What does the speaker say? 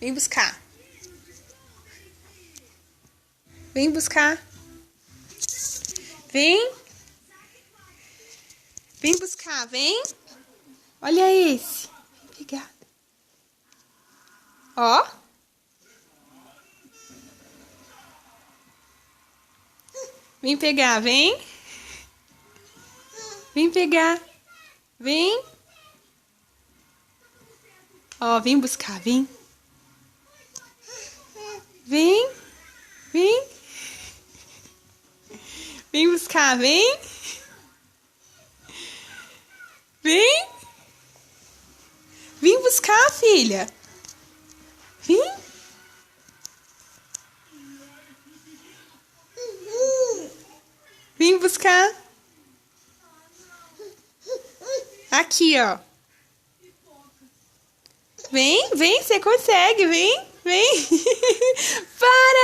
Vem buscar. Vem buscar. Vem. Vem buscar, vem. Olha esse. Obrigada. Ó. Vem pegar, vem. Vem pegar. Vem. Ó, vem buscar, vem. Vem. Vem. Vem buscar, vem. Vem. Vem buscar, filha. Vem. Vem buscar. Aqui, ó. Vem, vem, você consegue, vem, vem. Para!